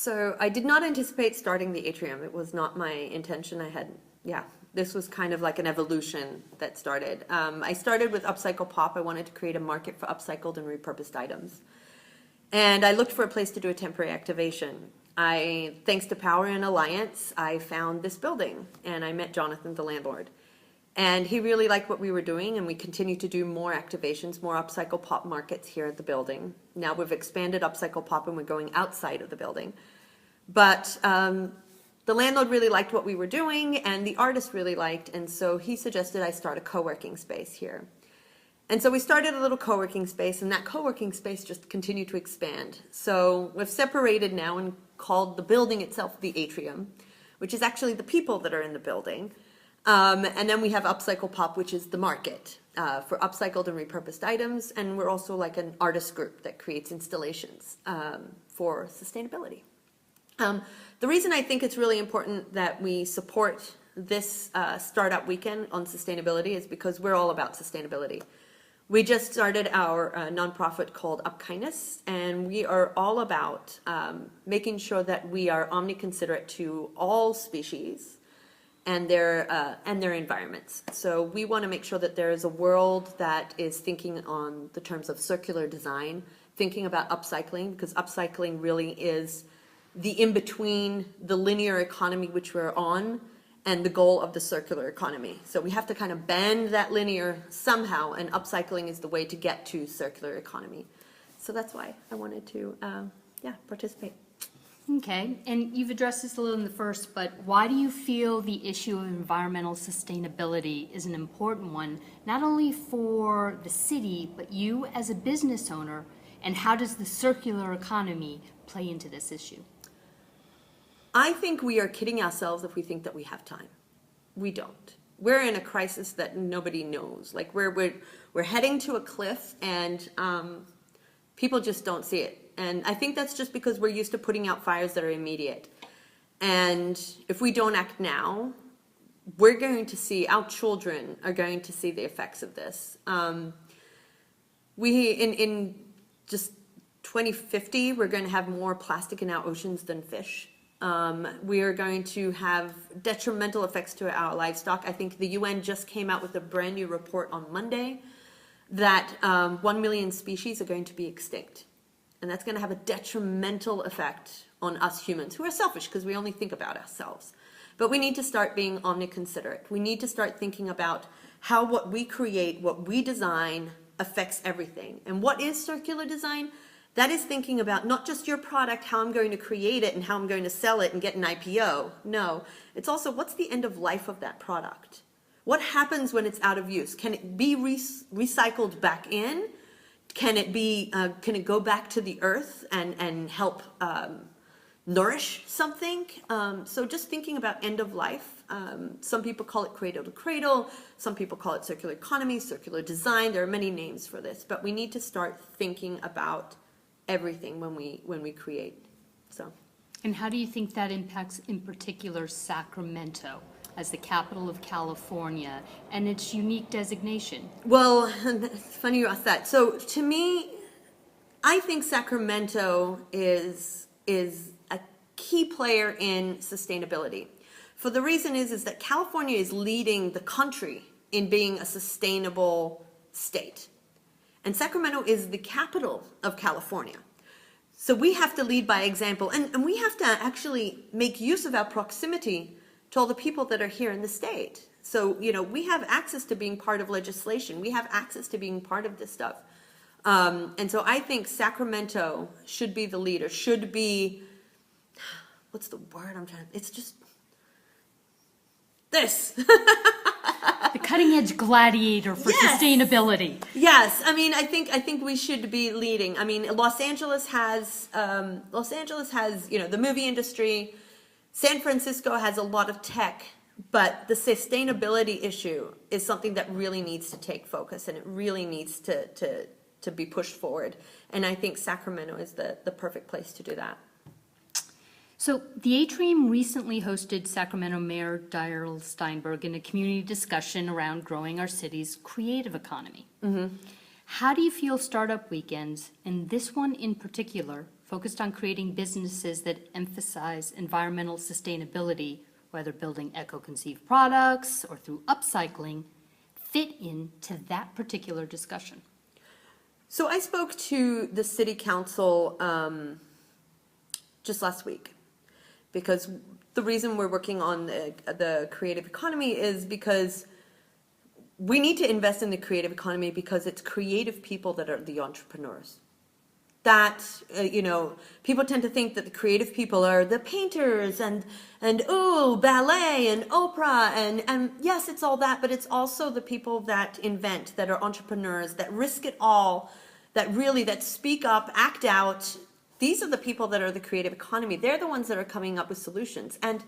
So I did not anticipate starting the atrium. It was not my intention. This was kind of like an evolution that started. I started with Upcycle Pop. I wanted to create a market for upcycled and repurposed items. And I looked for a place to do a temporary activation. Thanks to Power and Alliance, I found this building and I met Jonathan, the landlord. And he really liked what we were doing, and we continue to do more activations, more Upcycle Pop markets here at the building. Now we've expanded Upcycle Pop and we're going outside of the building. But the landlord really liked what we were doing and the artist really liked, and so he suggested I start a co-working space here. And so we started a little co-working space, and that co-working space just continued to expand. So we've separated now and called the building itself the atrium, which is actually the people that are in the building. And then we have Upcycle Pop, which is the market for upcycled and repurposed items. And we're also like an artist group that creates installations for sustainability. The reason I think it's really important that we support this startup weekend on sustainability is because we're all about sustainability. We just started our nonprofit called UpKindness, and we are all about making sure that we are omniconsiderate to all species and their environments. So we want to make sure that there is a world that is thinking on the terms of circular design, thinking about upcycling, because upcycling really is the in-between the linear economy which we're on and the goal of the circular economy. So we have to kind of bend that linear somehow, and upcycling is the way to get to circular economy. So that's why I wanted to participate. Okay, and you've addressed this a little in the first, but why do you feel the issue of environmental sustainability is an important one, not only for the city, but you as a business owner, and how does the circular economy play into this issue? I think we are kidding ourselves if we think that we have time. We don't. We're in a crisis that nobody knows. Like we're heading to a cliff, and people just don't see it. And I think that's just because we're used to putting out fires that are immediate. And if we don't act now, we're going to see, our children are going to see the effects of this. In just 2050, we're going to have more plastic in our oceans than fish. We are going to have detrimental effects to our livestock. I think the UN just came out with a brand new report on Monday that 1 million species are going to be extinct. And that's going to have a detrimental effect on us humans, who are selfish because we only think about ourselves. But we need to start being omniconsiderate. We need to start thinking about how what we create, what we design, affects everything. And what is circular design? That is thinking about not just your product, how I'm going to create it and how I'm going to sell it and get an IPO. No, it's also what's the end of life of that product? What happens when it's out of use? Can it be recycled back in? Can it go back to the earth and help nourish something? So just thinking about end of life. Some people call it cradle to cradle. Some people call it circular economy, circular design. There are many names for this, but we need to start thinking about everything when we create. So. And how do you think that impacts, in particular, Sacramento as the capital of California and its unique designation? Well, it's funny you asked that. So to me, I think Sacramento is a key player in sustainability. For the reason is that California is leading the country in being a sustainable state. And Sacramento is the capital of California. So we have to lead by example, and we have to actually make use of our proximity to all the people that are here in the state. So, we have access to being part of legislation. We have access to being part of this stuff. And so I think Sacramento should be the leader, should be, what's the word it's just this. The cutting edge gladiator for sustainability. Yes, I think we should be leading. Los Angeles has the movie industry. San Francisco has a lot of tech, but the sustainability issue is something that really needs to take focus, and it really needs to be pushed forward. And I think Sacramento is the perfect place to do that. So the Atrium recently hosted Sacramento Mayor Darrell Steinberg in a community discussion around growing our city's creative economy. Mm-hmm. How do you feel startup weekends, and this one in particular, focused on creating businesses that emphasize environmental sustainability, whether building eco-conceived products or through upcycling, fit into that particular discussion? So I spoke to the city council just last week, because the reason we're working on the creative economy is because we need to invest in the creative economy, because it's creative people that are the entrepreneurs. That, people tend to think that the creative people are the painters and ballet and opera, and yes, it's all that, but it's also the people that invent, that are entrepreneurs, that risk it all, that speak up, act out. These are the people that are the creative economy. They're the ones that are coming up with solutions. And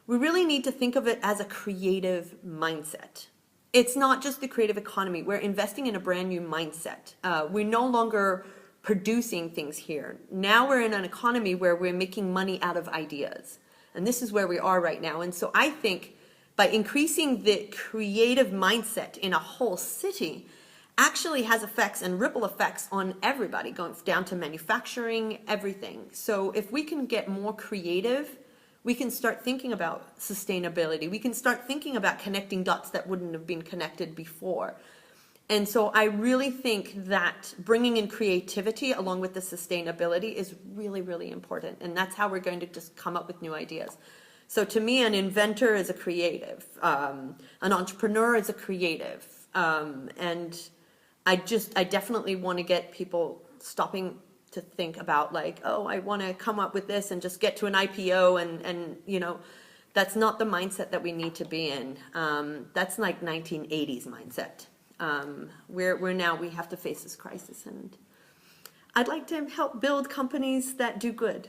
we really need to think of it as a creative mindset. It's not just the creative economy. We're investing in a brand new mindset. We're no longer producing things here. Now we're in an economy where we're making money out of ideas. And this is where we are right now. And so I think by increasing the creative mindset in a whole city actually has effects and ripple effects on everybody, going down to manufacturing, everything. So if we can get more creative, we can start thinking about sustainability. We can start thinking about connecting dots that wouldn't have been connected before. And so I really think that bringing in creativity along with the sustainability is really, really important. And that's how we're going to just come up with new ideas. So to me, an inventor is a creative. An entrepreneur is a creative. And I definitely want to get people stopping to think about I want to come up with this and just get to an IPO and that's not the mindset that we need to be in. That's like 1980s mindset. We have to face this crisis, and I'd like to help build companies that do good.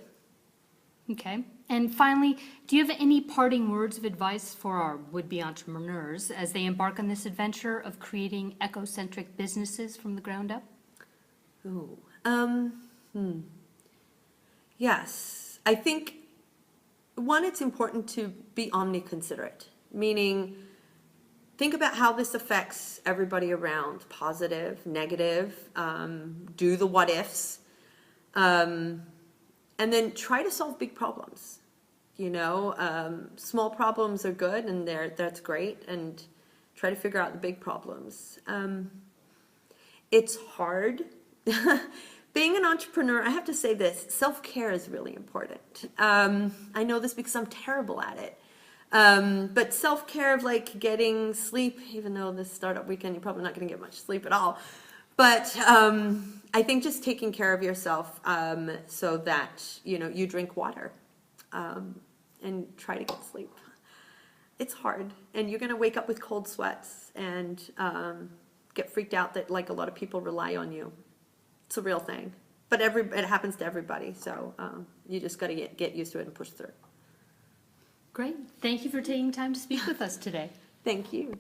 Okay. And finally, do you have any parting words of advice for our would-be entrepreneurs as they embark on this adventure of creating eco-centric businesses from the ground up? Yes. I think, one, it's important to be omni-considerate, meaning think about how this affects everybody around, positive, negative, do the what-ifs, and then try to solve big problems. Small problems are good, and that's great, and try to figure out the big problems. It's hard. Being an entrepreneur, I have to say this, self-care is really important. I know this because I'm terrible at it. But self-care of getting sleep, even though this startup weekend, you're probably not going to get much sleep at all. But I think just taking care of yourself so that, you drink water and try to get sleep. It's hard. And you're going to wake up with cold sweats and get freaked out that a lot of people rely on you. It's a real thing. But it happens to everybody. So you just got to get used to it and push through. Great. Thank you for taking time to speak with us today. Thank you.